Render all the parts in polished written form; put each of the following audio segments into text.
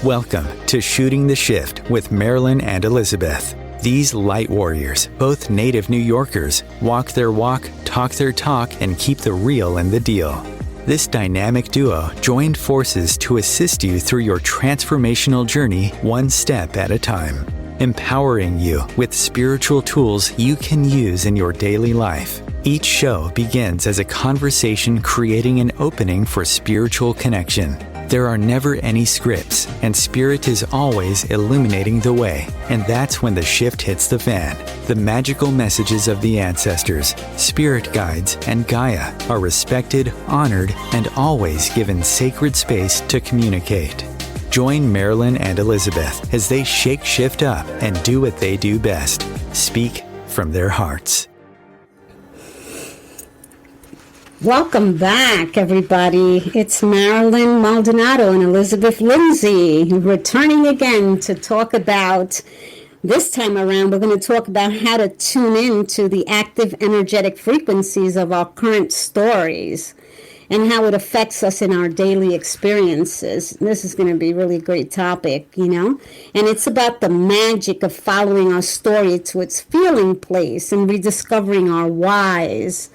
Welcome to Shooting the Shift with Marilyn and Elizabeth. These light warriors, both native New Yorkers, walk their walk, talk their talk, and keep the real in the deal. This dynamic duo joined forces to assist you through your transformational journey one step at a time, empowering you with spiritual tools you can use in your daily life. Each show begins as a conversation creating an opening for spiritual connection. There are never any scripts, and Spirit is always illuminating the way. And that's when the shift hits the fan. The magical messages of the ancestors, spirit guides, and Gaia are respected, honored, and always given sacred space to communicate. Join Marilyn and Elizabeth as they shake shift up and do what they do best, speak from their hearts. Welcome back, everybody. It's Marilyn, Maldonado, and Elizabeth Lindsay returning again to talk about, this time around, we're going to talk about how to tune in to the active energetic frequencies of our current stories and how it affects us in our daily experiences. This is going to be a really great topic, and it's about the magic of following our story to its feeling place and rediscovering our whys.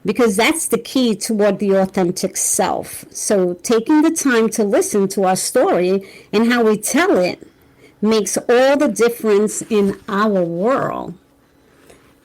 Because that's the key toward the authentic self. So taking the time to listen to our story and how we tell it makes all the difference in our world.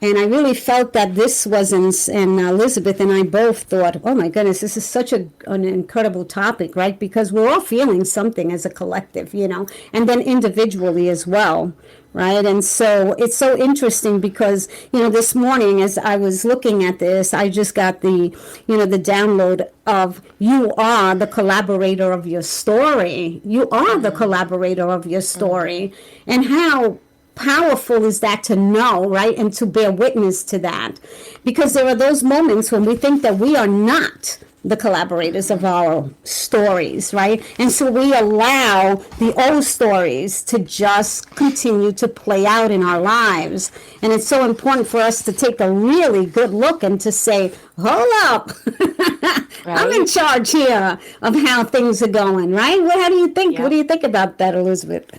And I really felt that this was, and Elizabeth and I both thought, oh my goodness, this is such an incredible topic, right? Because we're all feeling something as a collective, and then individually as well, right? And so it's so interesting because, this morning as I was looking at this, I just got the download of you are the collaborator of your story. You are the collaborator of your story. And how powerful is that to know, right? And to bear witness to that. Because there are those moments when we think that we are not the collaborators of our stories, right? And so we allow the old stories to just continue to play out in our lives. And it's so important for us to take a really good look and to say, hold up, right? I'm in charge here of how things are going, right? How do you think? Yep. What do you think about that, Elizabeth?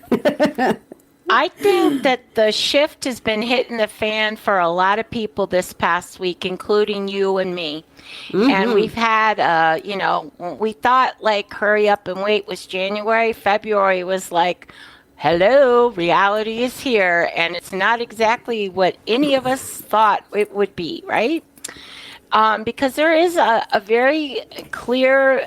I think that the shift has been hitting the fan for a lot of people this past week, including you and me. Mm-hmm. And we've had, we thought like hurry up and wait was January. February was like, hello, reality is here. And it's not exactly what any of us thought it would be, right? Because there is a very clear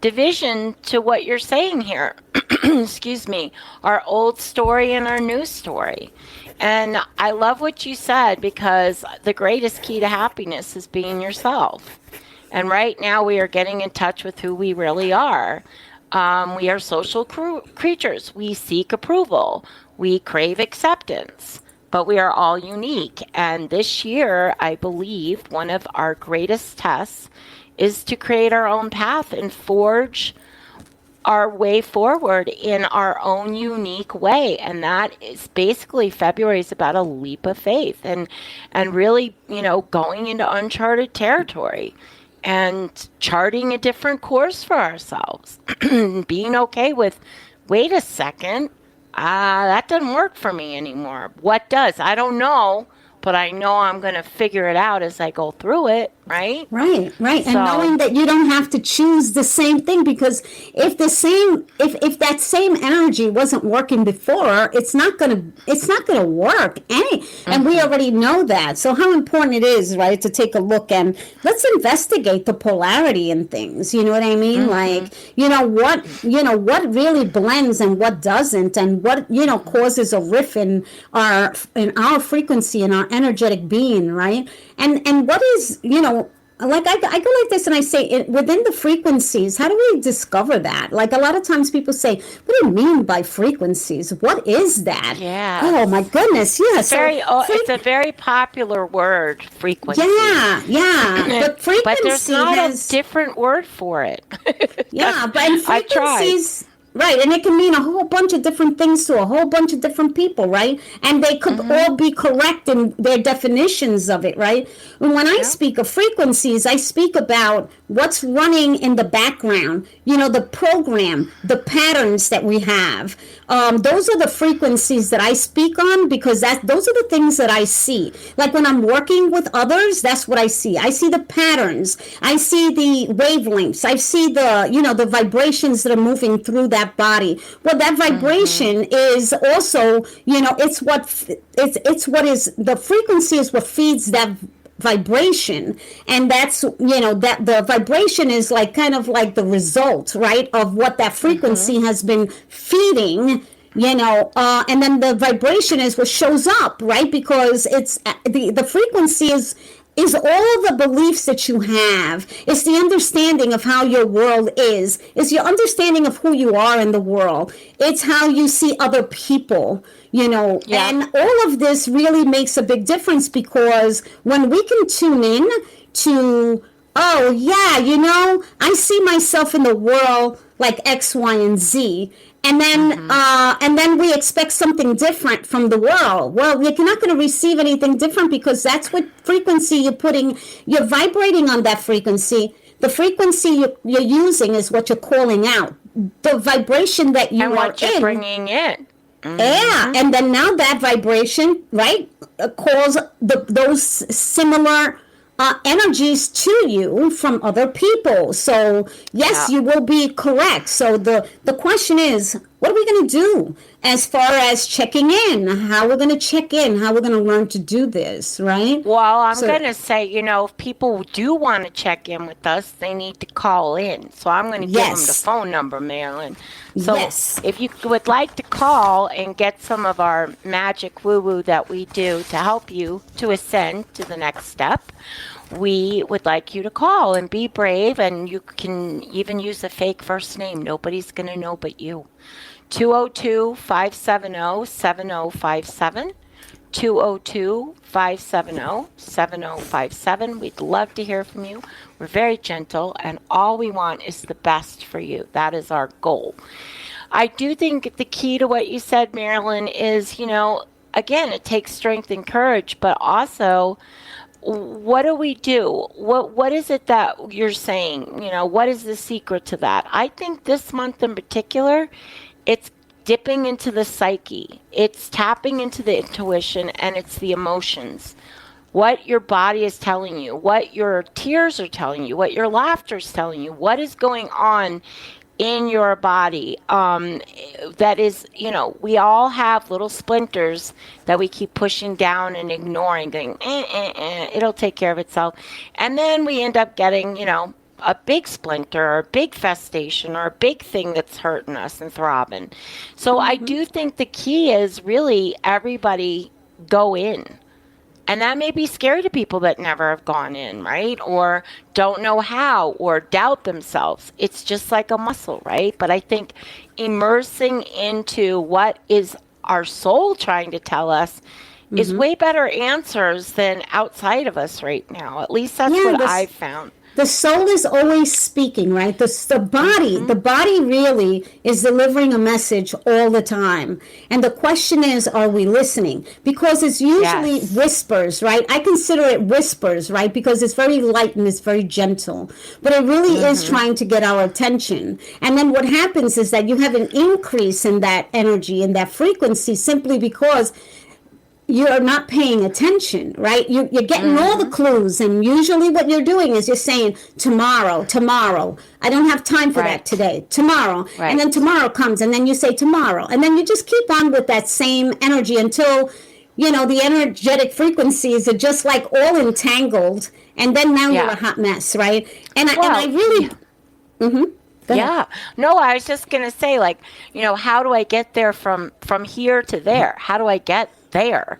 division to what you're saying here. Excuse me, our old story and our new story. And I love what you said, because the greatest key to happiness is being yourself. And right now we are getting in touch with who we really are. We are social creatures. We seek approval. We crave acceptance. But we are all unique. And this year, I believe, one of our greatest tests is to create our own path and forge our way forward in our own unique way. And that is basically, February is about a leap of faith and really, going into uncharted territory and charting a different course for ourselves. Being okay with, wait a second, that doesn't work for me anymore. What does? I don't know. But I know I'm going to figure it out as I go through it, right? Right. And knowing that you don't have to choose the same thing, because if that same energy wasn't working before, it's not going to work. And we already know that. So how important it is, right, to take a look and let's investigate the polarity in things. You know what I mean? Mm-hmm. What really blends and what doesn't, and what, causes a rift in our frequency and our energetic being, right? And what is, like I go like this and I say, within the frequencies, how do we discover that? Like a lot of times people say, what do you mean by frequencies? What is that? Yeah. Oh my goodness. Yes. It's a very popular word, frequency. Yeah. But frequency but there's not a different word for it. Yeah, but frequencies. Right, and it can mean a whole bunch of different things to a whole bunch of different people, right? And they could all be correct in their definitions of it, right? And when I speak of frequencies, I speak about what's running in the background, the program, the patterns that we have. Those are the frequencies that I speak on because those are the things that I see. Like when I'm working with others, that's what I see. I see the patterns. I see the wavelengths. I see the vibrations that are moving through that body. Well, that vibration is also, it's what is the frequency is what feeds that vibration, and that's that the vibration is like kind of like the result, right, of what that frequency has been feeding, and then the vibration is what shows up, right, because it's the frequency is all the beliefs that you have. It's the understanding of how your world is. It's your understanding of who you are in the world. It's how you see other people, and all of this really makes a big difference because when we can tune in to, oh yeah, I see myself in the world like X, Y, and Z. And then we expect something different from the world. Well, you're not going to receive anything different because that's what frequency you're vibrating on that frequency. The frequency you're using is what you're calling out. The vibration that you and are what you're in. bringing in. Yeah, and then now that vibration, right, calls those similar energies to you from other people. So yes, you will be correct. So the question is, what are we going to do as far as checking in? How we're going to check in? How we're going to learn to do this, right? Well, I'm going to say, if people do want to check in with us, they need to call in. So I'm going to give them the phone number, Marilyn. So if you would like to call and get some of our magic woo-woo that we do to help you to ascend to the next step, we would like you to call and be brave, and you can even use a fake first name. Nobody's going to know but you. 202-570-7057. 202-570-7057. We'd love to hear from you. We're very gentle, and all we want is the best for you. That is our goal. I do think the key to what you said, Marilyn, is, again, it takes strength and courage, but also, what do we do? What is it that you're saying? What is the secret to that? I think this month in particular, it's dipping into the psyche. It's tapping into the intuition, and it's the emotions. What your body is telling you, what your tears are telling you, what your laughter is telling you, what is going on in your body. That is, we all have little splinters that we keep pushing down and ignoring, going, it'll take care of itself. And then we end up getting, a big splinter or a big festation or a big thing that's hurting us and throbbing. So I do think the key is really everybody go in. And that may be scary to people that never have gone in, right? Or don't know how, or doubt themselves. It's just like a muscle, right? But I think immersing into what is our soul trying to tell us is way better answers than outside of us right now. At least that's what I've found. The soul is always speaking, right? The body really is delivering a message all the time. And the question is, are we listening? Because it's usually whispers, right? I consider it whispers, right? Because it's very light and it's very gentle. But it really is trying to get our attention. And then what happens is that you have an increase in that energy and that frequency simply because you're not paying attention, right? You're getting all the clues, and usually what you're doing is you're saying, tomorrow, I don't have time for that today, tomorrow, and then tomorrow comes, and then you say tomorrow, and then you just keep on with that same energy until, the energetic frequencies are just like all entangled, and then now you're a hot mess, right? And I really... Yeah. No, I was just going to say, how do I get there from here to there? How do I get there?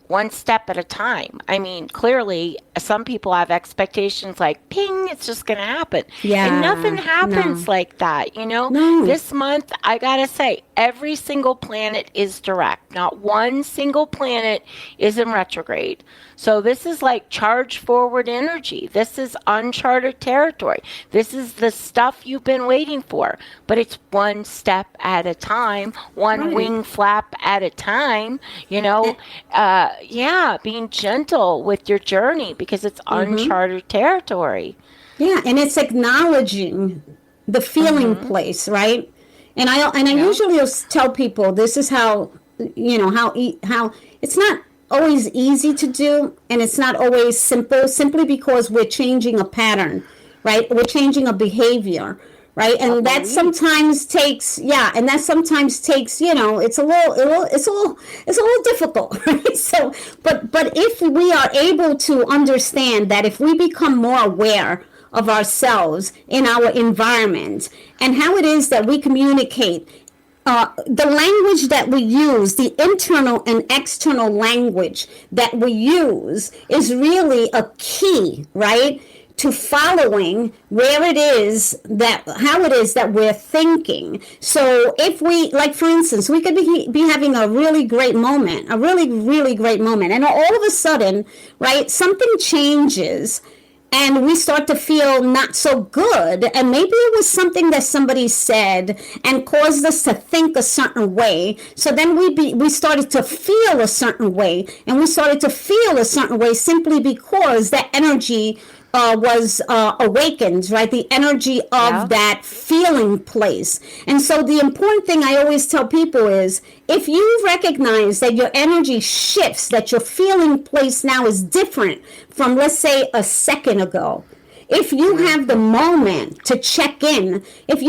one step at a time. I mean, clearly, some people have expectations like, ping, it's just going to happen. Yeah. And nothing happens No. like that, you know? No. This month, I got to say, every single planet is direct. Not one single planet is in retrograde. So this is like charge forward energy. This is uncharted territory. This is the stuff you've been waiting for. But it's one step at a time, one Right. wing flap at a time, you know? Being gentle with your journey because it's uncharted territory. Yeah, and it's acknowledging the feeling place, right? And I usually tell people this is how, you know, how it's not always easy to do, and it's not always simple, simply because we're changing a pattern, right? We're changing a behavior, right? And that sometimes takes, you know, it's a little difficult, right? So, but if we are able to understand that if we become more aware of ourselves in our environment and how it is that we communicate, the language that we use, the internal and external language that we use is really a key, right, to following how it is that we're thinking. So if we, like for instance, we could be having a really great moment, and all of a sudden, right, something changes and we start to feel not so good, and maybe it was something that somebody said and caused us to think a certain way. So then we started to feel a certain way, and we started to feel a certain way simply because that energy was awakened, right? The energy of that feeling place. And so the important thing I always tell people is, if you recognize that your energy shifts, that your feeling place now is different from, let's say, a second ago, if you have the moment to check in, and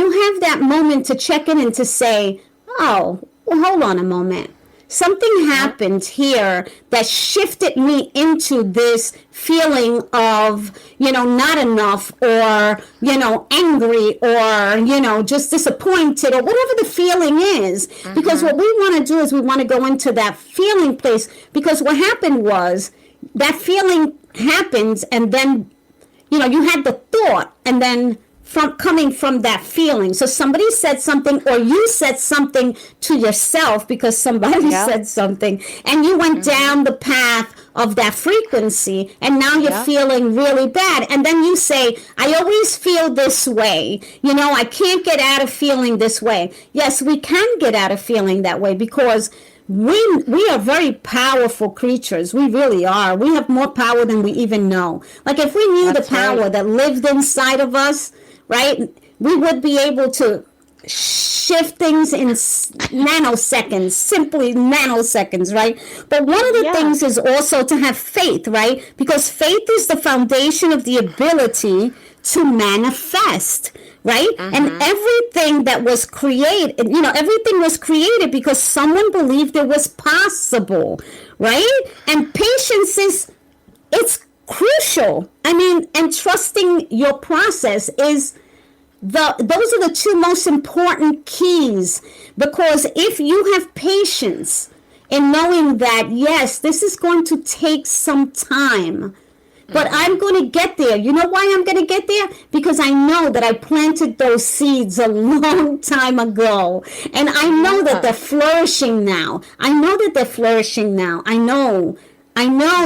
to say, oh, well, hold on a moment. Something happened here that shifted me into this feeling of, you know, not enough, or, you know, angry, or, you know, just disappointed, or whatever the feeling is. Because what we want to do is we want to go into that feeling place, because what happened was that feeling happens, and then, you know, you had the thought, and then coming from that feeling. So somebody said something, or you said something to yourself because somebody said something, and you went down the path of that frequency, and now you're feeling really bad. And then you say, I always feel this way. You know, I can't get out of feeling this way. Yes, we can get out of feeling that way, because we are very powerful creatures. We really are. We have more power than we even know. Like, if we knew the power that lived inside of us, right, we would be able to shift things in nanoseconds, simply nanoseconds, right? But one of the things is also to have faith, right? Because faith is the foundation of the ability to manifest, right? And everything that was created, you know, everything was created because someone believed it was possible, right? And patience it's crucial. I mean, and trusting your process is those are the two most important keys, because if you have patience in knowing that, yes, this is going to take some time, but I'm going to get there. You know why I'm going to get there? Because I know that I planted those seeds a long time ago, and I know that they're flourishing now. I know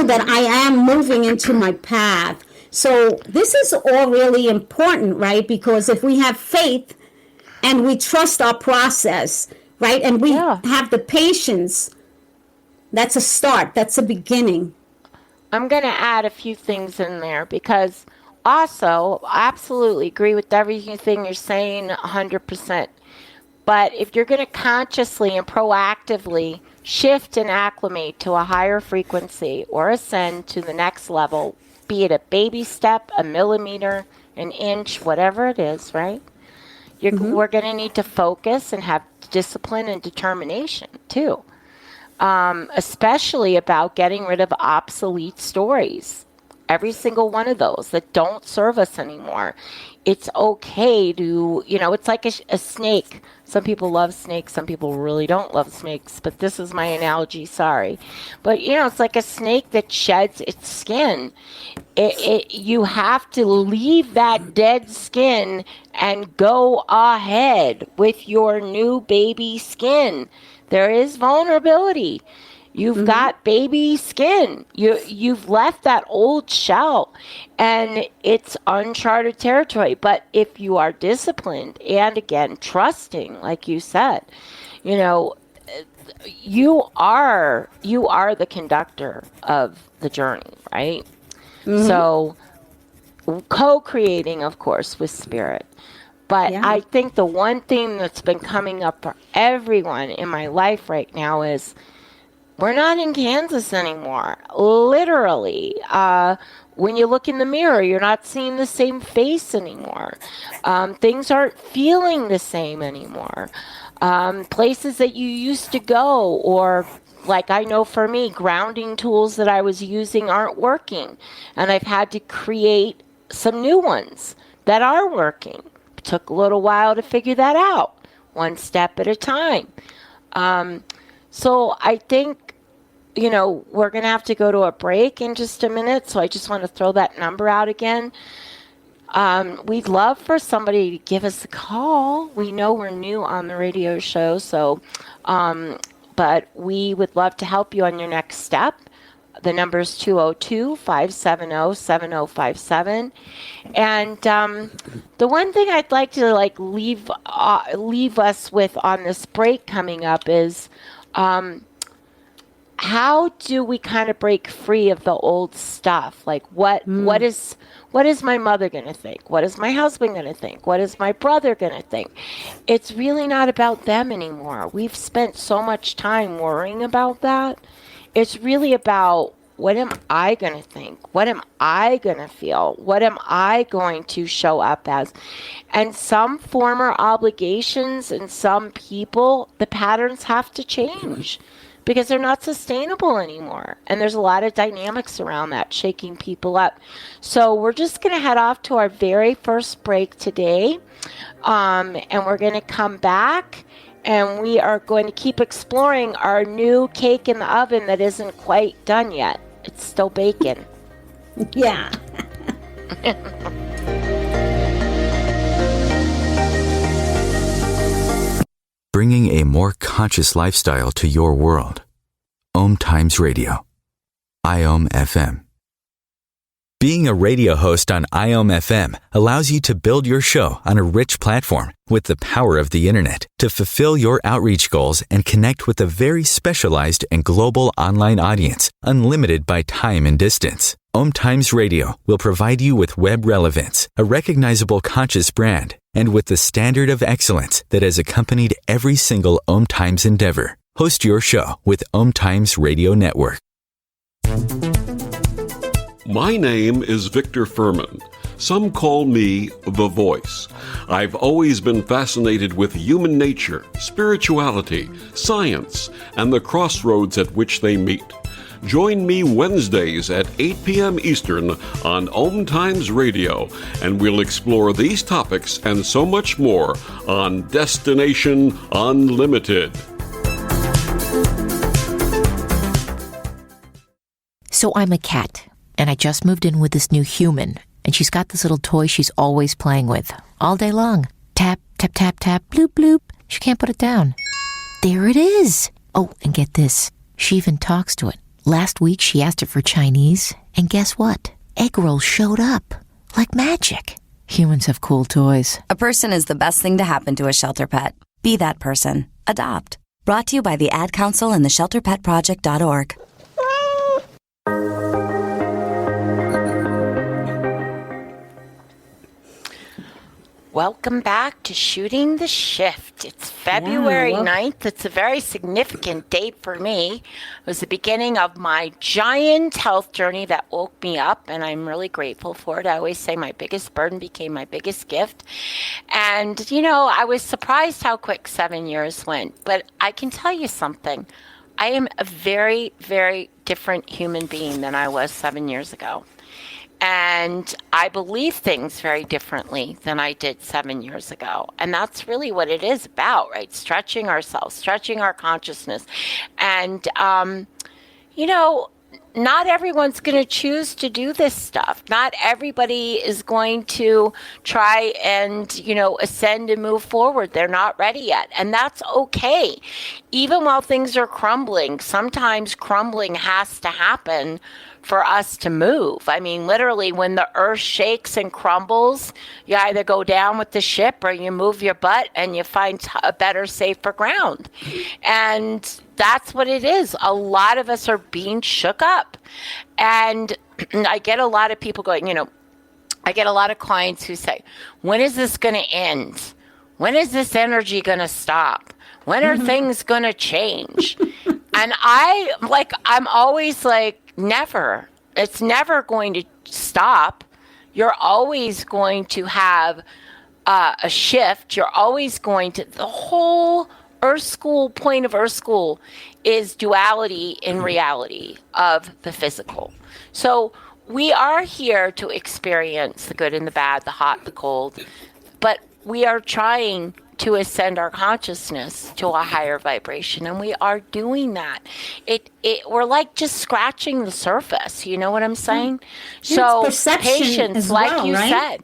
that I am moving into my path. So this is all really important, right? Because if we have faith and we trust our process, right? And we have the patience, that's a start. That's a beginning. I'm going to add a few things in there, because also, I absolutely agree with everything you're saying 100%. But if you're going to consciously and proactively shift and acclimate to a higher frequency or ascend to the next level, be it a baby step, a millimeter, an inch, whatever it is, right? We're going to need to focus and have discipline and determination too, especially about getting rid of obsolete stories. every single one of those that don't serve us anymore. It's okay to, it's like a snake. Some people love snakes. Some people really don't love snakes. But this is my analogy. Sorry. But, it's like a snake that sheds its skin. You have to leave that dead skin and go ahead with your new baby skin. There is vulnerability. You've got baby skin. You've left that old shell, and it's uncharted territory. But if you are disciplined and, again, trusting, like you said, you are the conductor of the journey, right? So co-creating, of course, with spirit. But I think the one theme that's been coming up for everyone in my life right now is we're not in Kansas anymore. Literally. When you look in the mirror, you're not seeing the same face anymore. Things aren't feeling the same anymore. Places that you used to go, or like I know for me, grounding tools that I was using aren't working. And I've had to create some new ones that are working. It took a little while to figure that out, one step at a time. So I think, we're going to have to go to a break in just a minute. So I just want to throw that number out again. We'd love for somebody to give us a call. We know we're new on the radio show, but we would love to help you on your next step. The number is 202-570-7057. And the one thing I'd like to leave us with on this break coming up is how do we kind of break free of the old stuff? Like what is my mother going to think? What is my husband going to think? What is my brother going to think? It's really not about them anymore. We've spent so much time worrying about that. It's really about, what am I going to think? What am I going to feel? What am I going to show up as? And some former obligations and some people, the patterns have to change because they're not sustainable anymore. And there's a lot of dynamics around that, shaking people up. So we're just going to head off to our very first break today. And we're going to come back. And we are going to keep exploring our new cake in the oven that isn't quite done yet. It's still baking. Yeah. Bringing a more conscious lifestyle to your world. OMTimes Radio. IOM FM. Being a radio host on IOM FM allows you to build your show on a rich platform with the power of the internet to fulfill your outreach goals and connect with a very specialized and global online audience, unlimited by time and distance. OMTimes Radio will provide you with web relevance, a recognizable conscious brand, and with the standard of excellence that has accompanied every single OMTimes endeavor. Host your show with OMTimes Radio Network. My name is Victor Furman. Some call me The Voice. I've always been fascinated with human nature, spirituality, science, and the crossroads at which they meet. Join me Wednesdays at 8 p.m. Eastern on OMTimes Radio, and we'll explore these topics and so much more on Destination Unlimited. So I'm a cat, and I just moved in with this new human, and she's got this little toy she's always playing with, all day long. Tap, tap, tap, tap, bloop, bloop. She can't put it down. There it is. Oh, and get this. She even talks to it. Last week, she asked it for Chinese, and guess what? Egg rolls showed up. Like magic. Humans have cool toys. A person is the best thing to happen to a shelter pet. Be that person. Adopt. Brought to you by the Ad Council and the ShelterPetProject.org. Welcome back to Shooting the Shift. It's February 9th. It's a very significant date for me. It was the beginning of my giant health journey that woke me up, and I'm really grateful for it. I always say my biggest burden became my biggest gift. And, I was surprised how quick 7 years went. But I can tell you something. I am a very, very different human being than I was 7 years ago. And I believe things very differently than I did 7 years ago. And that's really what it is about, right? Stretching ourselves, stretching our consciousness. And, not everyone's going to choose to do this stuff. Not everybody is going to try and, ascend and move forward. They're not ready yet. And that's okay. Even while things are crumbling, sometimes crumbling has to happen for us to move. I mean, literally, when the earth shakes and crumbles, you either go down with the ship or you move your butt and you find a better, safer ground. And that's what it is. A lot of us are being shook up. And I get a lot of people going, I get a lot of clients who say, when is this going to end? When is this energy going to stop? When are things going to change? And I'm always like, never. It's never going to stop. You're always going to have a shift. You're always going to, the whole point of Earth School is duality in reality of the physical. So we are here to experience the good and the bad, the hot, the cold, but we are trying to ascend our consciousness to a higher vibration, and we are doing that. We're like just scratching the surface. You know what I'm saying? So patience, like you said,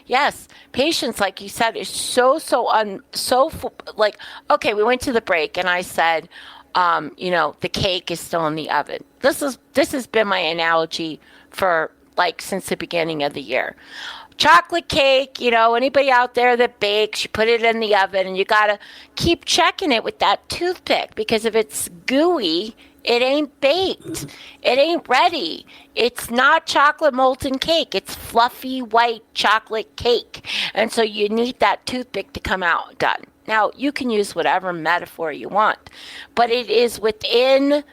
yes, patience, like you said, is okay. We went to the break, and I said, the cake is still in the oven. This has been my analogy for since the beginning of the year. Chocolate cake, anybody out there that bakes, you put it in the oven and you got to keep checking it with that toothpick, because if it's gooey, it ain't baked. It ain't ready. It's not chocolate molten cake. It's fluffy white chocolate cake. And so you need that toothpick to come out done. Now, you can use whatever metaphor you want, but it is within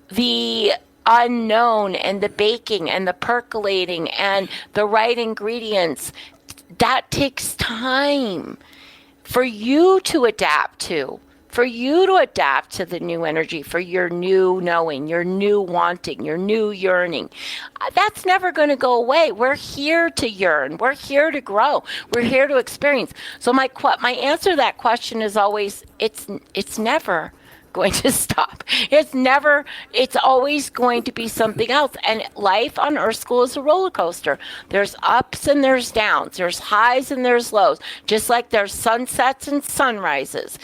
the unknown and the baking and the percolating and the right ingredients. That takes time for you to adapt to, the new energy, for your new knowing, your new wanting, your new yearning. That's never going to go away. We're here to yearn. We're here to grow. We're here to experience. So my answer to that question is always, it's never going to stop. It's always going to be something else. And life on Earth School is a roller coaster. There's ups and there's downs. There's highs and there's lows. Just like there's sunsets and sunrises.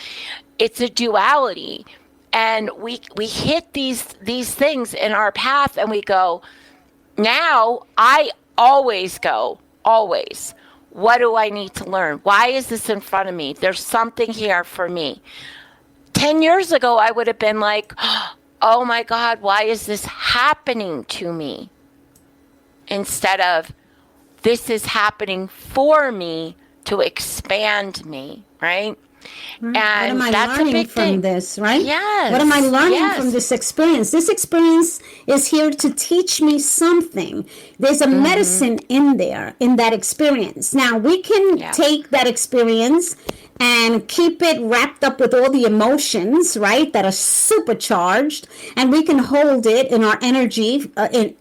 It's a duality. And we hit these things in our path and we go, now I always go, what do I need to learn? Why is this in front of me? There's something here for me. 10 years ago, I would have been like, oh my God, why is this happening to me? Instead of, this is happening for me to expand me, right? And what am I learning from this, right? Yes. What am I learning from this experience? This experience is here to teach me something. There's a medicine in there, in that experience. Now, we can take that experience and keep it wrapped up with all the emotions, right, that are supercharged, and we can hold it in our energy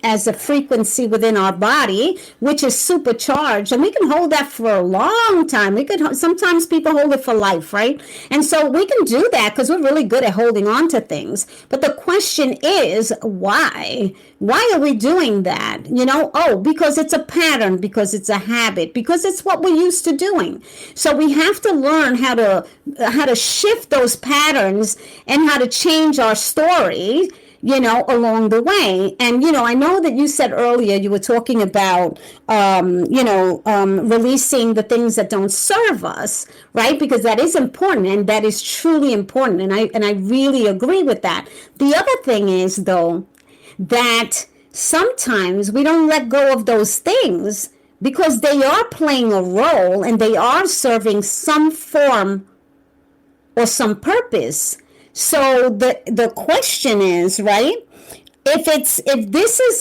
as a frequency within our body, which is supercharged, and we can hold that for a long time. Sometimes people hold it for life, right? And so we can do that because we're really good at holding on to things. But the question is, why? Why are we doing that? Because it's a pattern, because it's a habit, because it's what we're used to doing. So we have to learn how to shift those patterns and how to change our story, along the way. And, I know that you said earlier, you were talking about, releasing the things that don't serve us, right? Because that is important, and that is truly important. And I really agree with that. The other thing is, though, that sometimes we don't let go of those things because they are playing a role and they are serving some form or some purpose. So the question is, right? If this is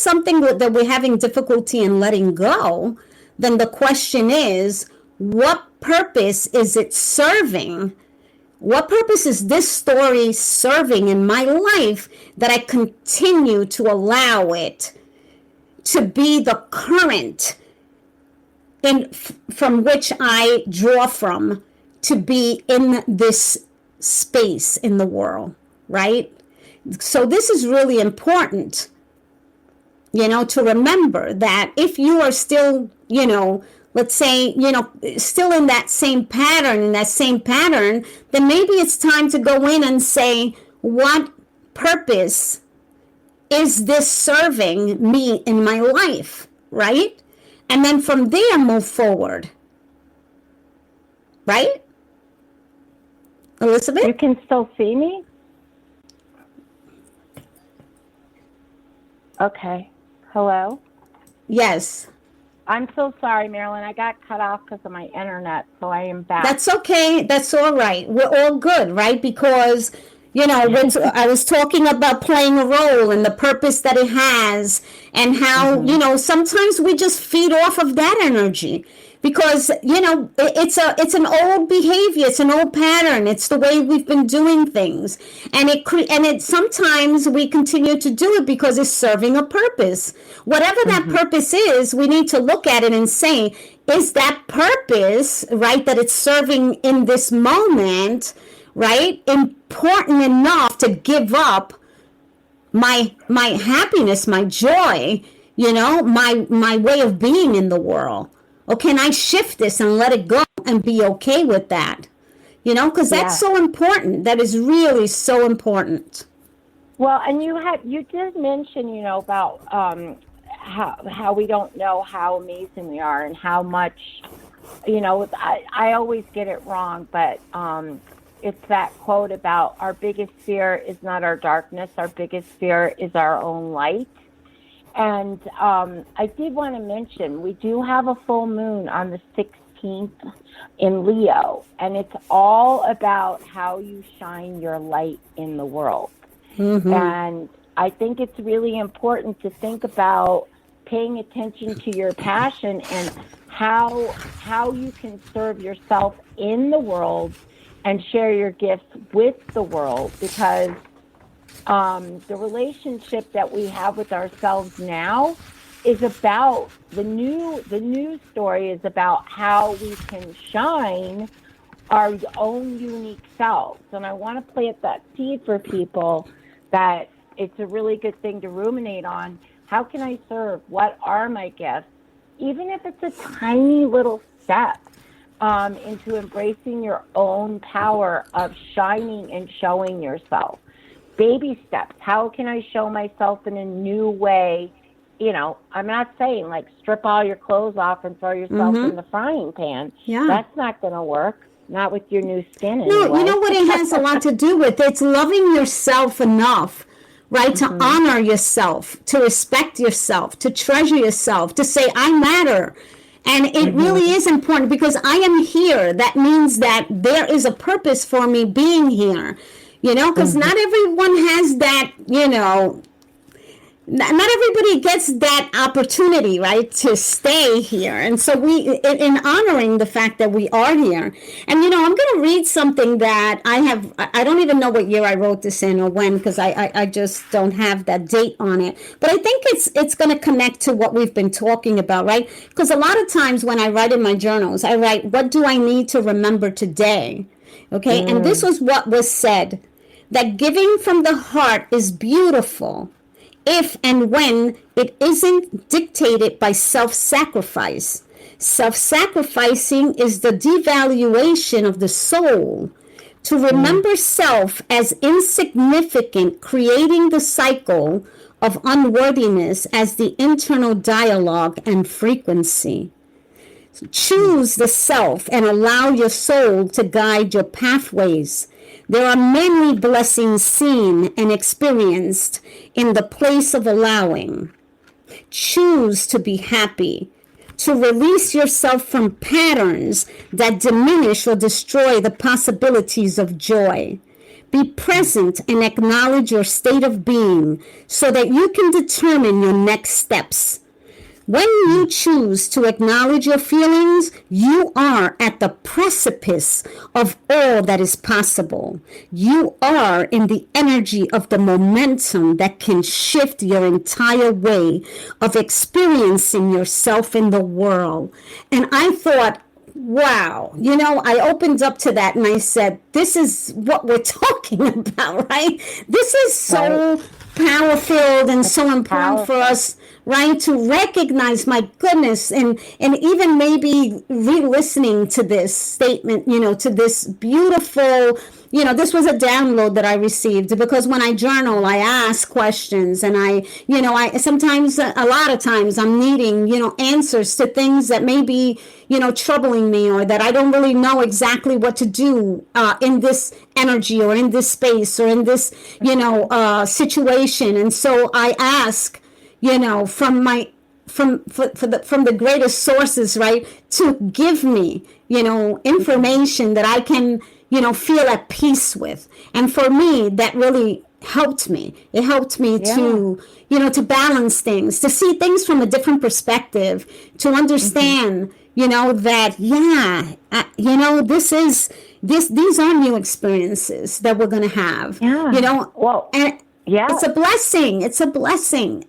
something that we're having difficulty in letting go, then the question is, what purpose is it serving? What purpose is this story serving in my life that I continue to allow it to be the current from which I draw from to be in this space in the world, right? So this is really important, to remember that if you are still, let's say, still in that same pattern, then maybe it's time to go in and say, what purpose is this serving me in my life, right? And then from there, move forward, right? Elizabeth? You can still see me? Okay. Hello? Yes. I'm so sorry, Marilyn. I got cut off because of my internet, so I am back. That's okay. That's all right. We're all good, right? Because, when I was talking about playing a role and the purpose that it has and how, sometimes we just feed off of that energy because, it's an old behavior. It's an old pattern. It's the way we've been doing things. And it sometimes we continue to do it because it's serving a purpose. Whatever that purpose is, we need to look at it and say, is that purpose, right, that it's serving in this moment, right, important enough to give up my happiness, my joy, my way of being in the world? Or can I shift this and let it go and be okay with that? Because that's so important. That is really so important. Well, and you did mention, about how we don't know how amazing we are and how much, I always get it wrong, but it's that quote about our biggest fear is not our darkness. Our biggest fear is our own light. And I did want to mention, we do have a full moon on the 16th in Leo, and it's all about how you shine your light in the world. And I think it's really important to think about paying attention to your passion and how you can serve yourself in the world and share your gifts with the world, because the relationship that we have with ourselves now is about the new story is about how we can shine our own unique selves. And I want to plant that seed for people that it's a really good thing to ruminate on. How can I serve? What are my gifts? Even if it's a tiny little step into embracing your own power of shining and showing yourself. Baby steps. How can I show myself in a new way? I'm not saying like strip all your clothes off and throw yourself in the frying pan. Yeah. That's not going to work. Not with your new skin. No, anyway. you know what it has a lot to do with? It's loving yourself enough, right? To honor yourself, to respect yourself, to treasure yourself, to say, I matter. And it really is important because I am here. That means that there is a purpose for me being here. Because not everyone has that, not everybody gets that opportunity, right, to stay here. And so in honoring the fact that we are here, and, I'm going to read something that I don't even know what year I wrote this in or when, because I just don't have that date on it. But I think it's going to connect to what we've been talking about, right? Because a lot of times when I write in my journals, I write, what do I need to remember today? Okay. And this was what was said, that giving from the heart is beautiful if and when it isn't dictated by self-sacrifice. Self-sacrificing is the devaluation of the soul. To remember self as insignificant, creating the cycle of unworthiness as the internal dialogue and frequency. Choose the self and allow your soul to guide your pathways. There are many blessings seen and experienced in the place of allowing. Choose to be happy, to release yourself from patterns that diminish or destroy the possibilities of joy. Be present and acknowledge your state of being so that you can determine your next steps. When you choose to acknowledge your feelings, you are at the precipice of all that is possible. You are in the energy of the momentum that can shift your entire way of experiencing yourself in the world. And I thought, wow, I opened up to that and I said, this is what we're talking about, right? This is so power-filled and so important for us, right, to recognize, my goodness, and even maybe re-listening to this statement, to this beautiful, this was a download that I received, because when I journal, I ask questions, and I sometimes, a lot of times, I'm needing, answers to things that may be, troubling me, or that I don't really know exactly what to do in this energy, or in this space, or in this, situation. And so I ask, from the greatest sources, right, to give me, information that I can, feel at peace with. And for me, that really helped me. It helped me to, to balance things, to see things from a different perspective, to understand, that, these are new experiences that we're going to have, and it's a blessing. It's a blessing.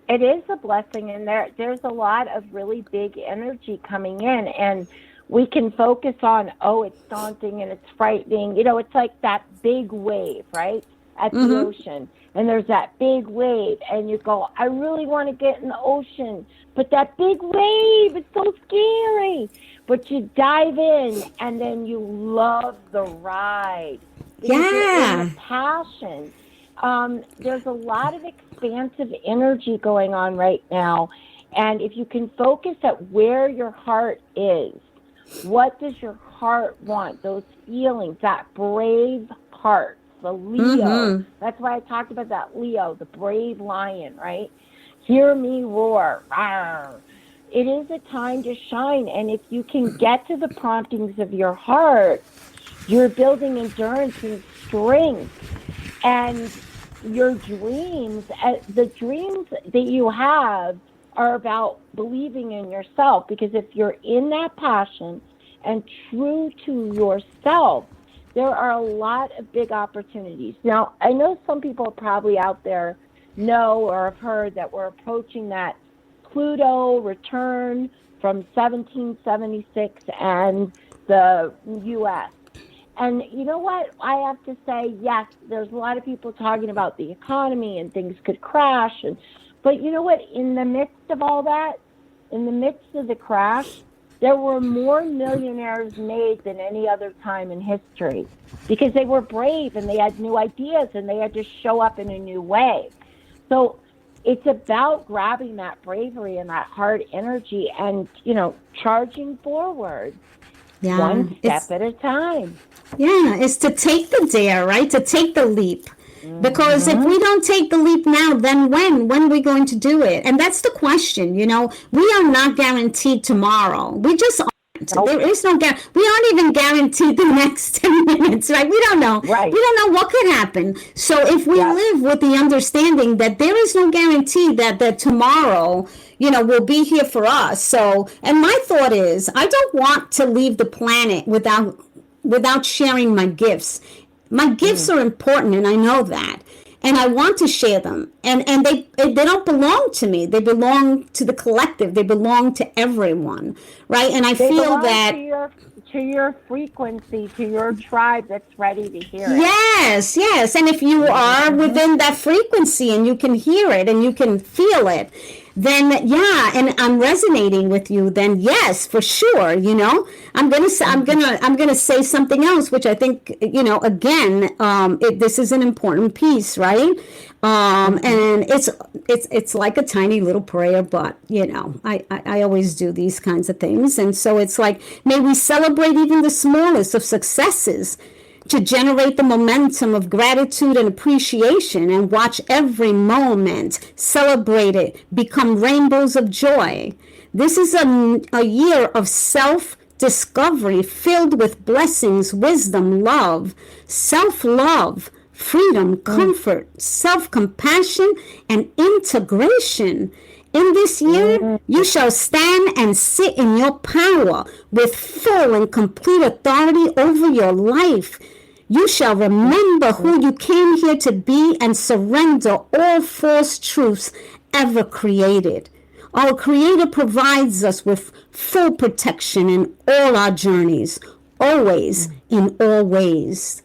It is a blessing, and there's a lot of really big energy coming in, and we can focus on, it's daunting and it's frightening. It's like that big wave, right, at the ocean, and there's that big wave, and you go, I really want to get in the ocean, but that big wave is so scary. But you dive in, and then you love the ride. You're in the passion. There's a lot of expansive energy going on right now. And if you can focus at where your heart is, what does your heart want? Those feelings, that brave heart, the Leo. That's why I talked about that Leo, the brave lion, right? Hear me roar. Rawr. It is a time to shine. And if you can get to the promptings of your heart, you're building endurance and strength. And your dreams, the dreams that you have, are about believing in yourself. Because if you're in that passion and true to yourself, there are a lot of big opportunities. Now, I know some people probably out there know or have heard that we're approaching that Pluto return from 1776 and the U.S. And you know what? I have to say, yes, there's a lot of people talking about the economy and things could crash. But you know what? In the midst of all that, in the midst of the crash, there were more millionaires made than any other time in history, because they were brave and they had new ideas and they had to show up in a new way. So it's about grabbing that bravery and that hard energy and, charging forward one step at a time. Yeah, it's to take the dare, right? To take the leap. Because if we don't take the leap now, then when? When are we going to do it? And that's the question, We are not guaranteed tomorrow. We just aren't. Nope. There is no guarantee. We aren't even guaranteed the next 10 minutes, right? We don't know. Right. We don't know what could happen. So if we live with the understanding that there is no guarantee that tomorrow, will be here for us. So, and my thought is, I don't want to leave the planet without sharing my gifts. My gifts are important, and I know that, and I want to share them. And they don't belong to me. They belong to the collective. They belong to everyone, right? And I feel that to your frequency, to your tribe that's ready to hear it. Yes. And if you are within that frequency and you can hear it and you can feel it, then and I'm resonating with you, then yes, for sure, I'm gonna say something else, which I think, again, this is an important piece, right? And it's like a tiny little prayer, but I always do these kinds of things, and so it's like, may we celebrate even the smallest of successes, to generate the momentum of gratitude and appreciation, and watch every moment, celebrate it, become rainbows of joy. This is a year of self-discovery filled with blessings, wisdom, love, self-love, freedom, comfort, self-compassion, and integration. In this year, you shall stand and sit in your power with full and complete authority over your life. You shall remember who you came here to be and surrender all false truths ever created. Our Creator provides us with full protection in all our journeys, always, in all ways.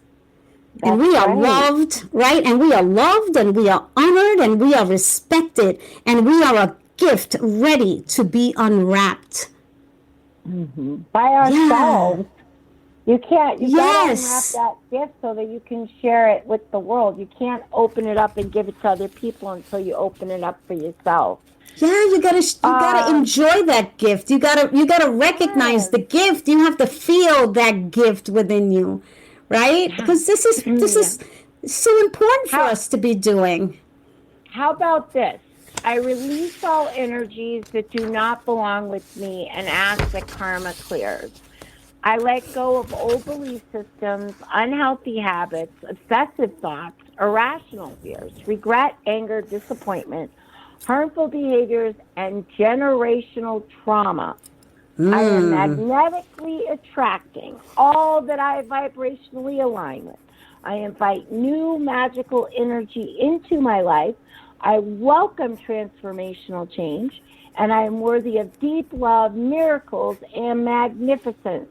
And we are loved, right? And we are loved, and we are honored, and we are respected, and we are a gift ready to be unwrapped. By ourselves. You can't, you gotta unwrap that gift so that you can share it with the world. You can't open it up and give it to other people until you open it up for yourself. Yeah, you gotta enjoy that gift. You gotta recognize the gift. You have to feel that gift within you, right? Because this is so important for us to be doing. How about this? I release all energies that do not belong with me and ask that karma clears. I let go of old belief systems, unhealthy habits, obsessive thoughts, irrational fears, regret, anger, disappointment, harmful behaviors, and generational trauma. I am magnetically attracting all that I vibrationally align with. I invite new magical energy into my life. I welcome transformational change, and I am worthy of deep love, miracles, and magnificence.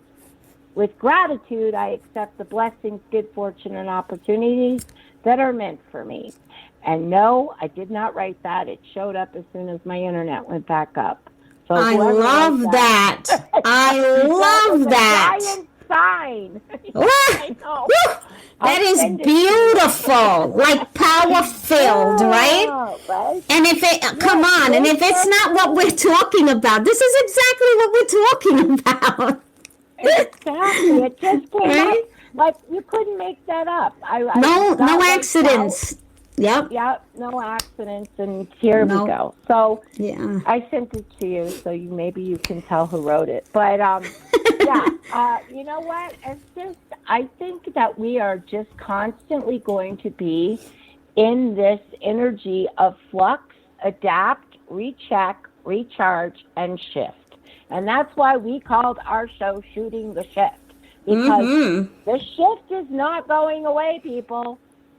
With gratitude, I accept the blessings, good fortune, and opportunities that are meant for me. And no, I did not write that. It showed up as soon as my internet went back up. So I love that. I love that. Giant sign. I know. That is beautiful, like power filled, right? And if it, come on, and if it's not what we're talking about, this is exactly what we're talking about. Exactly. It just came up. Like, you couldn't make that up. No accidents. Yep, no accidents, and here we go. So yeah, I sent it to you, so maybe you can tell who wrote it. But you know what? It's just, I think that we are just constantly going to be in this energy of flux, adapt, recheck, recharge, and shift. And that's why we called our show Shooting the Shift. Because the shift is not going away, people.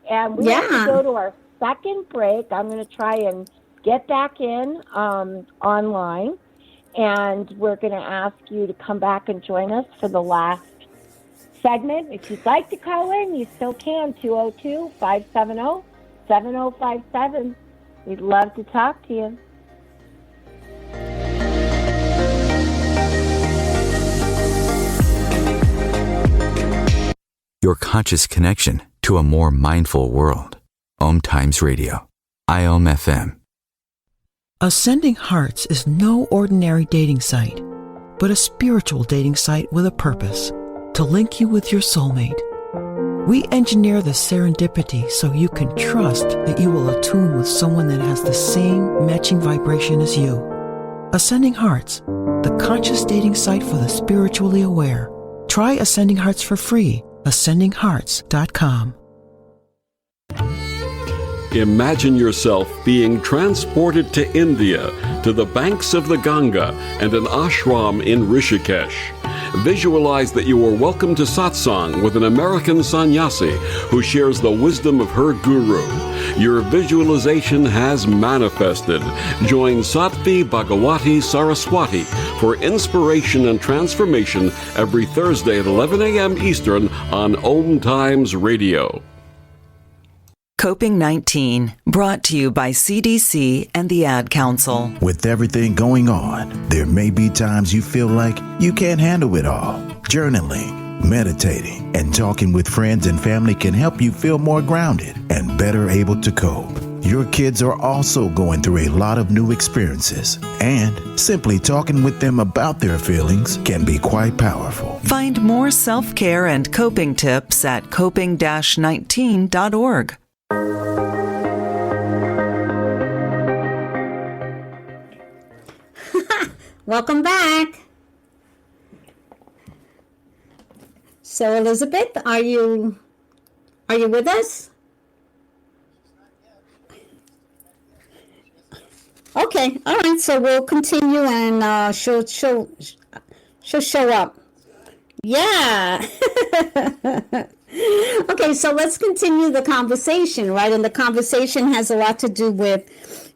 And we have to go to our second break. I'm going to try and get back in online. And we're going to ask you to come back and join us for the last segment. If you'd like to call in, you still can. 202-570-7057. We'd love to talk to you. Your conscious connection to a more mindful world. OMTimes Radio. IOM FM. Ascending Hearts is no ordinary dating site, but a spiritual dating site with a purpose, to link you with your soulmate. We engineer the serendipity so you can trust that you will attune with someone that has the same matching vibration as you. Ascending Hearts, the conscious dating site for the spiritually aware. Try Ascending Hearts for free. AscendingHearts.com. Imagine yourself being transported to India, to the banks of the Ganga and an ashram in Rishikesh. Visualize that you are welcome to satsang with an American sannyasi who shares the wisdom of her guru. Your visualization has manifested. Join Sattvi Bhagawati Saraswati for inspiration and transformation every Thursday at 11 a.m. Eastern on OMTimes Radio. Coping 19, brought to you by CDC and the Ad Council. With everything going on, there may be times you feel like you can't handle it all. Journaling, meditating, and talking with friends and family can help you feel more grounded and better able to cope. Your kids are also going through a lot of new experiences, and simply talking with them about their feelings can be quite powerful. Find more self-care and coping tips at coping-19.org. Welcome back. So, Elizabeth, are you with us? Okay, all right. So we'll continue, and she'll show up. Yeah. Okay, so let's continue the conversation, right? And the conversation has a lot to do with,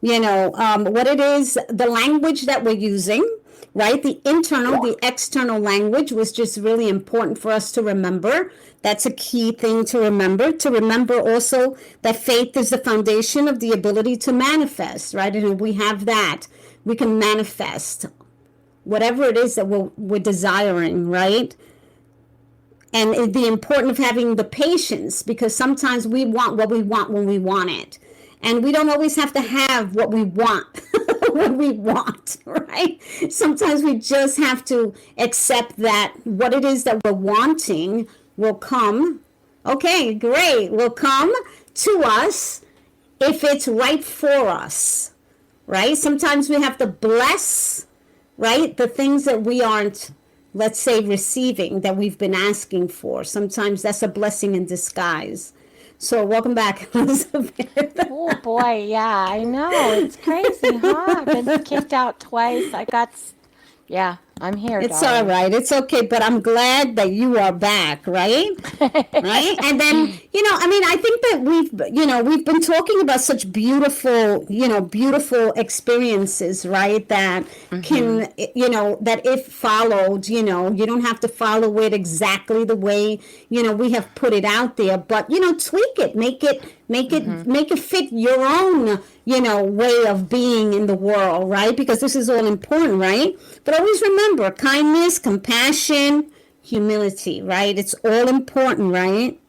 what it is, the language that we're using, right? The internal, the external language was just really important for us to remember. That's a key thing to remember. To remember also that faith is the foundation of the ability to manifest, right? And if we have that, we can manifest whatever it is that we're desiring, right? And the importance of having the patience, because sometimes we want what we want when we want it. And we don't always have to have what we want when we want, right? Sometimes we just have to accept that what it is that we're wanting will come. Okay, great. Will come to us if it's right for us, right? Sometimes we have to bless, right, the things that we aren't, let's say, receiving, that we've been asking for. Sometimes that's a blessing in disguise. So welcome back, Elizabeth. Oh boy, yeah, I know. It's crazy, huh? I've been kicked out twice. Yeah, I'm here. It's darling. all right. It's okay. But I'm glad that you are back, right? Right. And then, I think that we've been talking about such beautiful, beautiful experiences, right? That can, that if followed, you don't have to follow it exactly the way, we have put it out there, but, tweak it, make it fit your own, way of being in the world, right? Because this is all important, right? But always remember kindness, compassion, humility, right? It's all important, right?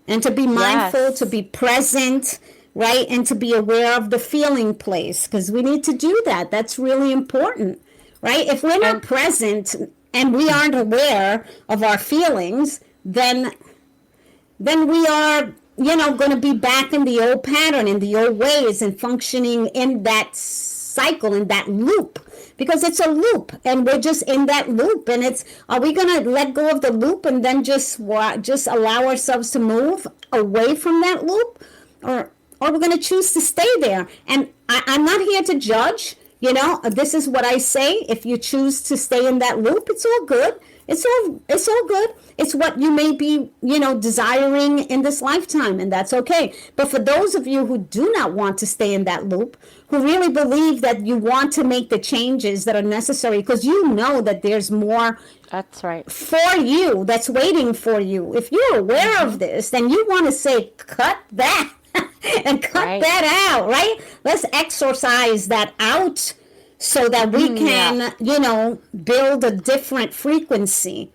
And to be mindful, Yes. to be present, right? And to be aware of the feeling place, because we need to do that. That's really important, right? If we're not present and we aren't aware of our feelings, then we are, going to be back in the old pattern, in the old ways, and functioning in that cycle, in that loop, because it's a loop, and we're just in that loop. And are we going to let go of the loop and then just allow ourselves to move away from that loop, or we're going to choose to stay there? And I'm not here to judge. This is what I say. If you choose to stay in that loop, it's all good. It's all good. It's what you may be, desiring in this lifetime, and that's okay. But for those of you who do not want to stay in that loop, who really believe that you want to make the changes that are necessary, because you know that there's more That's right. for you that's waiting for you. If you're aware of this, then you want to say, cut that and cut Right. that out, right? Let's exorcise that out so that we can, build a different frequency,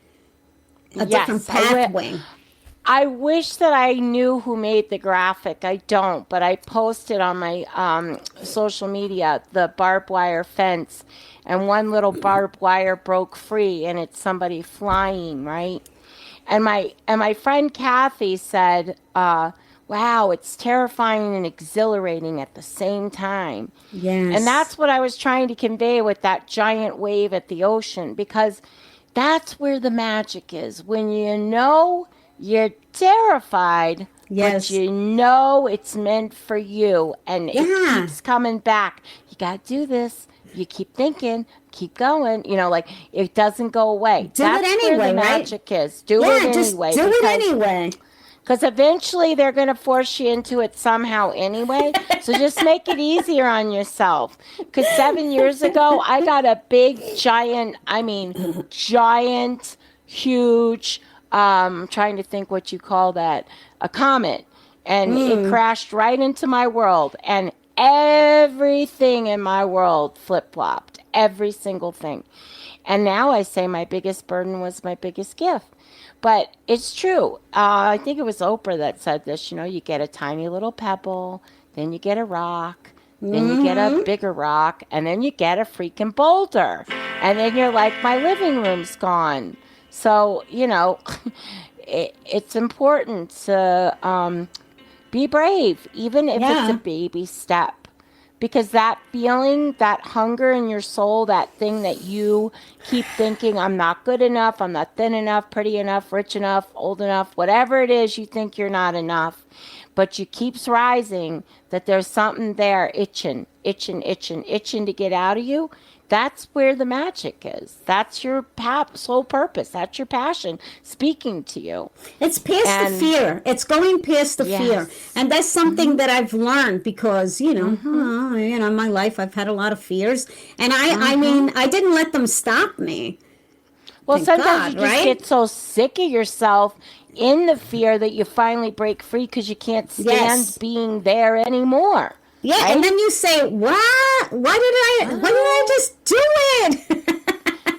a different pathway. I wish that I knew who made the graphic. I don't, but I posted on my social media the barbed wire fence, and one little barbed wire broke free, and it's somebody flying, right? And my friend Kathy said, "Wow, it's terrifying and exhilarating at the same time." Yes. And that's what I was trying to convey with that giant wave at the ocean, because that's where the magic is. When you're terrified, Yes. but you know it's meant for you, and it Yeah. keeps coming back. You got to do this. You keep thinking, keep going. Like it doesn't go away. Do That's it anyway, where the right? magic is. Do Yeah, it just anyway. do it anyway. Because eventually they're going to force you into it somehow anyway. So just make it easier on yourself. Because 7 years ago, I got a big, giant, huge, trying to think what you call that, a comet. And it crashed right into my world. And everything in my world flip-flopped. Every single thing. And now I say my biggest burden was my biggest gift. But it's true. I think it was Oprah that said this. You get a tiny little pebble, then you get a rock, then you get a bigger rock, and then you get a freaking boulder. And then you're like, my living room's gone. So, it's important to be brave, even if it's a baby step. Because that feeling, that hunger in your soul, that thing that you keep thinking, I'm not good enough, I'm not thin enough, pretty enough, rich enough, old enough, whatever it is you think you're not enough. but you keeps rising, that there's something there itching to get out of you. That's where the magic is. That's your sole purpose. That's your passion speaking to you. It's past the fear. It's going past the fear. And that's something that I've learned because, in my life I've had a lot of fears. And I mean, I didn't let them stop me. Well, Thank sometimes God, you just get so sick of yourself in the fear that you finally break free because you can't stand being there anymore. Yeah, right? And then you say, "What? Why did I just do it?"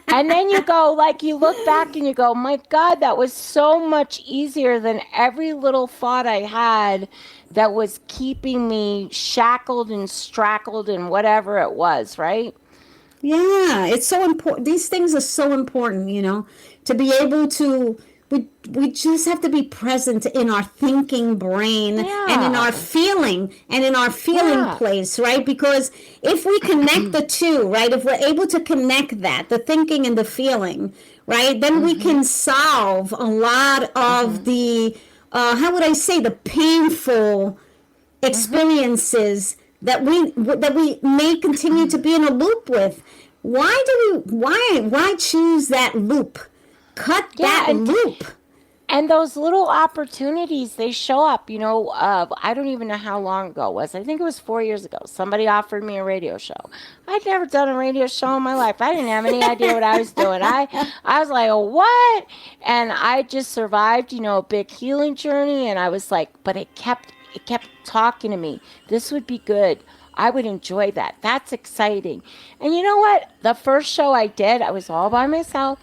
And then you go, you look back and you go, "My God, that was so much easier than every little thought I had that was keeping me shackled and strackled and whatever it was," right? Yeah, it's so important. These things are so important, to be able to. We just have to be present in our thinking brain and in our feeling place, right? Because if we connect the two, right? If we're able to connect that, the thinking and the feeling, right? Then we can solve a lot of the, how would I say, the painful experiences that we may continue to be in a loop with. Why choose that loop? Cut that loop. And those little opportunities, they show up. I don't even know how long ago it was. I think it was 4 years ago. Somebody offered me a radio show. I'd never done a radio show in my life. I didn't have any idea what I was doing. I was like, what? And I just survived, a big healing journey. And I was like, but it kept talking to me. This would be good. I would enjoy that. That's exciting. And you know what? The first show I did, I was all by myself.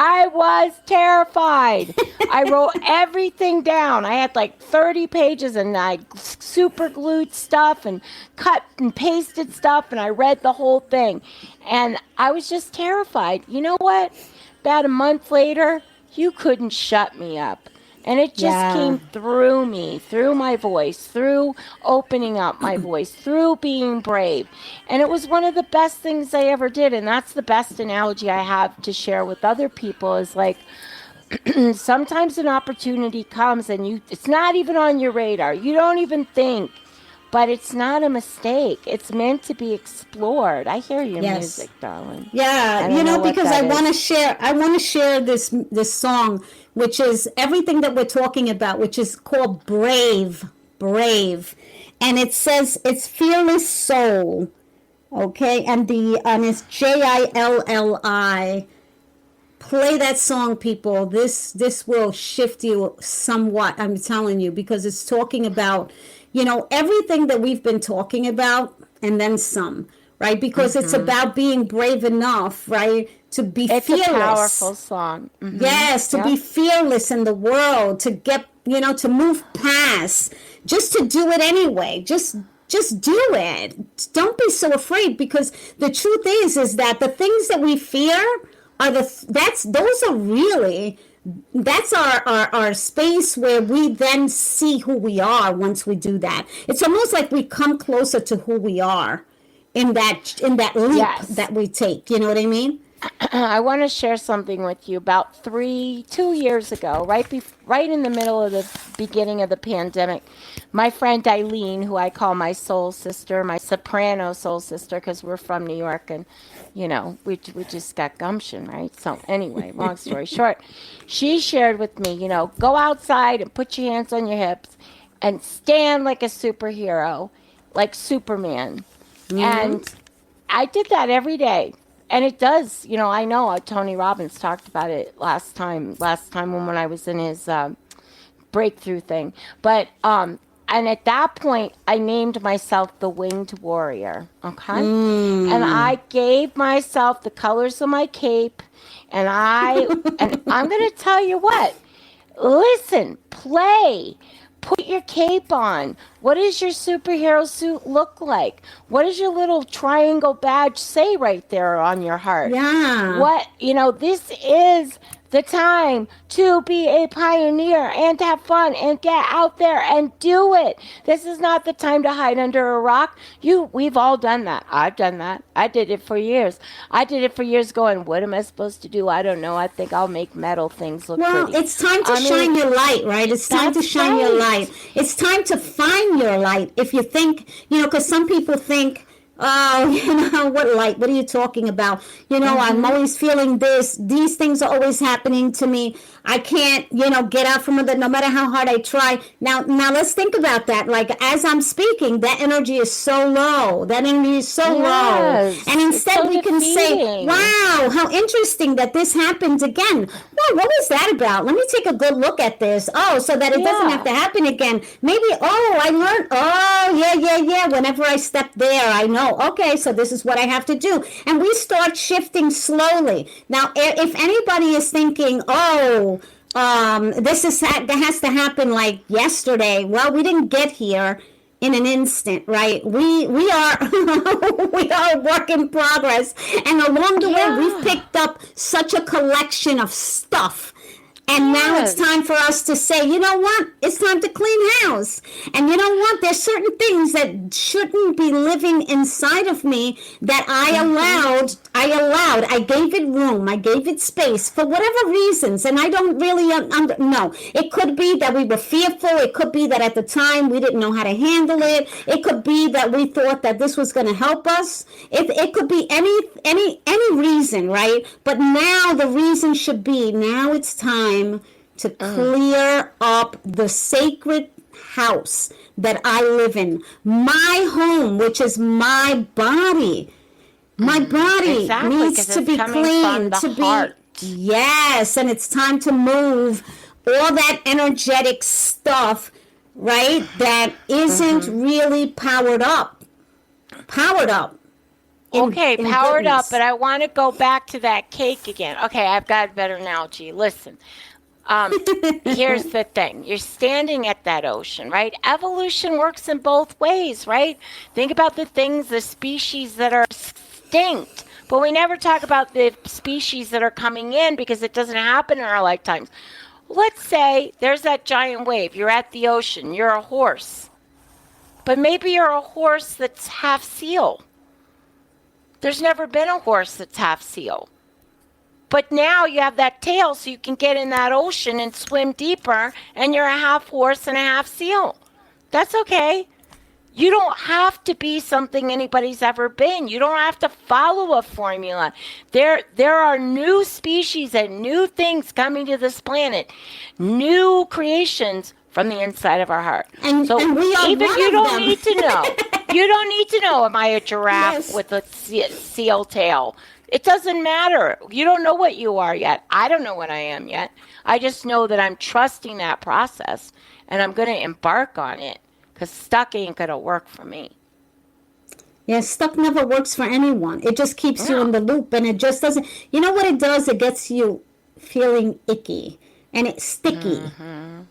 I was terrified. I wrote everything down. I had 30 pages and I super glued stuff and cut and pasted stuff and I read the whole thing. And I was just terrified. You know what? About a month later, you couldn't shut me up. And it just came through me, through my voice, through opening up my voice, through being brave. And it was one of the best things I ever did. And that's the best analogy I have to share with other people is sometimes an opportunity comes and it's not even on your radar. You don't even think, but it's not a mistake. It's meant to be explored. I hear your music, darling. Yeah, because I want to share this song, which is everything that we're talking about, which is called Brave. And it says it's Fearless Soul. Okay, and it's Jilli. Play that song, people. This will shift you somewhat, I'm telling you, because it's talking about everything that we've been talking about and then some, right? Because it's about being brave enough, right? To be fearless. It's a powerful song. Mm-hmm. Yes, to be fearless in the world, to get, to move past, just to do it anyway. Just do it. Don't be so afraid, because the truth is that the things that we fear are that's our space where we then see who we are once we do that. It's almost like we come closer to who we are in that leap that we take. You know what I mean? I want to share something with you. About 2 years ago, right in the middle of the beginning of the pandemic, my friend Eileen, who I call my soul sister, my soprano soul sister, because we're from New York and, we just got gumption, right? So anyway, long story short, she shared with me, go outside and put your hands on your hips and stand like a superhero, like Superman. Mm-hmm. And I did that every day. And it does, I know Tony Robbins talked about it last time when I was in his breakthrough thing. But, and at that point, I named myself the Winged Warrior, okay? And I gave myself the colors of my cape, and I'm going to tell you what, listen, play. Put your cape on. What does your superhero suit look like? What does your little triangle badge say right there on your heart? Yeah. This is the time to be a pioneer and to have fun and get out there and do it. This is not the time to hide under a rock. We've all done that. I've done that. I did it for years. Going, what am I supposed to do? I don't know. I think I'll make metal things look pretty. Well, it's time to shine your light, right? It's time to shine your light. It's time to find your light. If you think, because some people think, oh, what light? What are you talking about? I'm always feeling this. These things are always happening to me. I can't, get out from it no matter how hard I try. Now let's think about that. Like, as I'm speaking, that energy is so low. Low. And instead we can say, wow, how interesting that this happened again. Well, what was that about? Let me take a good look at this. Oh, so that it doesn't have to happen again. Maybe, I learned. Oh, yeah. Whenever I step there, I know. Okay, so this is what I have to do. And we start shifting slowly. Now, if anybody is thinking, that has to happen like yesterday. Well, we didn't get here in an instant, right? We are we are a work in progress. And along the way, we've picked up such a collection of stuff. And now it's time for us to say, you know what? It's time to clean house. And you know what? There's certain things that shouldn't be living inside of me that I allowed. I gave it room. I gave it space for whatever reasons. And I don't really know. It could be that we were fearful. It could be that at the time we didn't know how to handle it. It could be that we thought that this was going to help us. It could be any reason, right? But now the reason should be, now it's time to clear up the sacred house that I live in. My home, which is my body. My body needs to be clean. Yes, and it's time to move all that energetic stuff, right, that isn't really powered up. Powered up, but I want to go back to that cake again. Okay, I've got a better analogy. Listen. Here's the thing. You're standing at that ocean, right? Evolution works in both ways, right? Think about the species that are extinct. But we never talk about the species that are coming in because it doesn't happen in our lifetimes. Let's say there's that giant wave. You're at the ocean. You're a horse. But maybe you're a horse that's half seal. There's never been a horse that's half seal. But now you have that tail so you can get in that ocean and swim deeper, and you're a half horse and a half seal. That's okay. You don't have to be something anybody's ever been. You don't have to follow a formula. There are new species and new things coming to this planet, new creations from the inside of our heart. And we are even one you of don't them. need to know. You don't need to know, am I a giraffe with a seal tail? It doesn't matter. You don't know what you are yet. I don't know what I am yet. I just know that I'm trusting that process, and I'm going to embark on it, because stuck ain't going to work for me. Yeah, stuck never works for anyone. It just keeps you in the loop, and it just doesn't. You know what it does? It gets you feeling icky, and it's sticky.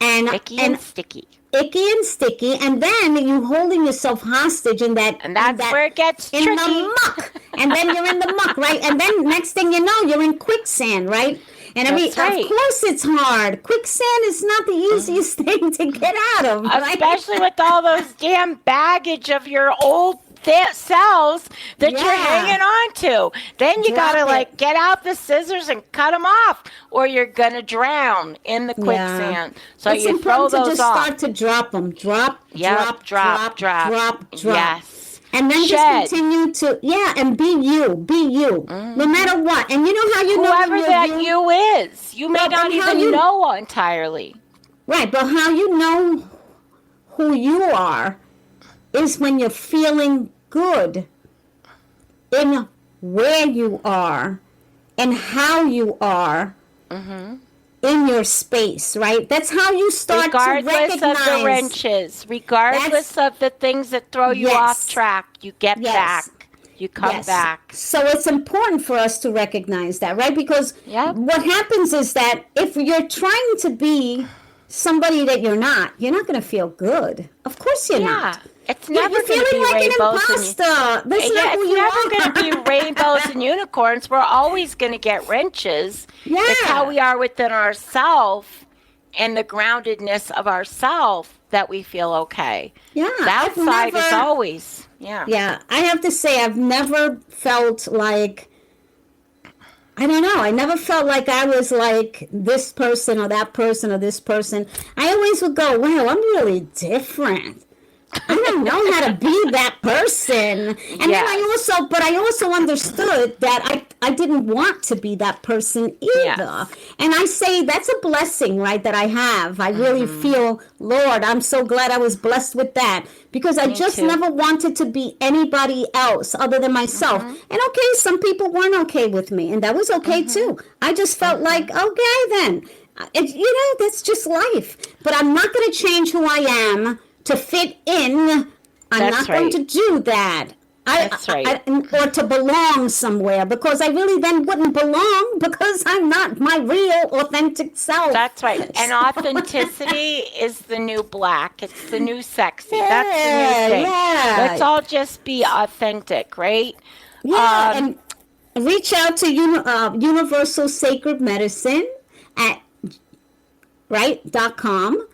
And icky and sticky. Icky and sticky, and then you holding yourself hostage in that. And that's where it gets in tricky. the muck. And then you're in the muck, right? And then next thing you know, you're in quicksand, right? And of course it's hard. Quicksand is not the easiest thing to get out of, right? Especially with all those damn baggage of your old cells that you're hanging on to. Then you gotta get out the scissors and cut them off, or you're gonna drown in the quicksand. So it's you throw those to just off. Start to drop them. Drop. Yes. And then just continue to, and be you, no matter what. And you know how you know whoever that you is. You may not even know entirely. Right, but how you know who you are is when you're feeling good in where you are and how you are in your space, right? That's how you start to recognize. Regardless of the wrenches, regardless of the things that throw you off track, you get back. You come back. So it's important for us to recognize that, right? Because what happens is that if you're trying to be somebody that you're not going to feel good. Of course you're not. It's never You're going to feeling be like rainbows an imposter. That's not who you it's never going to be rainbows and unicorns. We're always going to get wrenches. Yeah. It's how we are within ourselves and the groundedness of ourselves that we feel okay. Yeah. That side is always, Yeah. I have to say, I've never felt like, I don't know. I never felt like I was like this person or that person or this person. I always would go, wow, I'm really different. I don't know how to be that person. And then I also understood that I didn't want to be that person either. Yes. And I say that's a blessing, right, that I have. I really feel, Lord, I'm so glad I was blessed with that, because I just never wanted to be anybody else other than myself. And okay, some people weren't okay with me, and that was okay too. I just felt like, okay then. That's just life. But I'm not going to change who I am to fit in. I'm not going to do that. That's right. Or to belong somewhere, because I really then wouldn't belong, because I'm not my real, authentic self. That's right. And authenticity is the new black. It's the new sexy. That's the new thing. Yeah. Let's all just be authentic, right? Yeah, and reach out to Universal Sacred Medicine at .com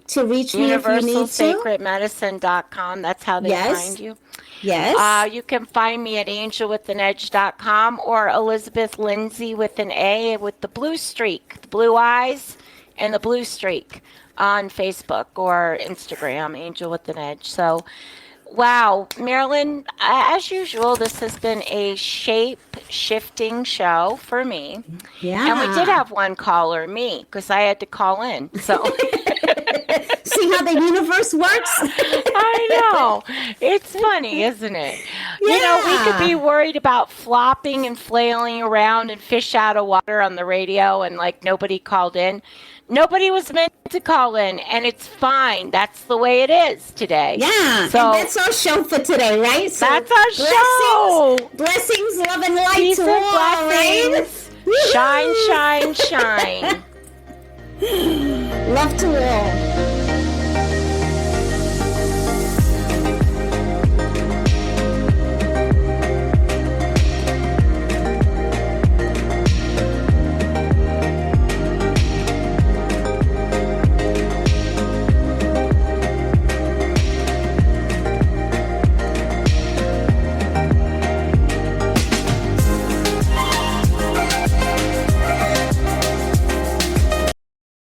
to reach me if you need to. UniversalSacredMedicine.com. That's how they find you. Yes. You can find me at angelwithanedge.com or Elizabeth Lindsay with an A with the blue streak, the blue eyes, and the blue streak on Facebook or Instagram, Angel with an Edge. So, wow, Marilyn, as usual, this has been a shape-shifting show for me. Yeah. And we did have one caller, me, because I had to call in. So... See how the universe works? I know. It's funny, isn't it? Yeah. We could be worried about flopping and flailing around and fish out of water on the radio and like nobody called in. Nobody was meant to call in, and it's fine. That's the way it is today. Yeah, so, and that's our show for today, right? So that's our show. Blessings, love, and light Peace to and all, blessings. Right? Shine, shine, shine. Love to all.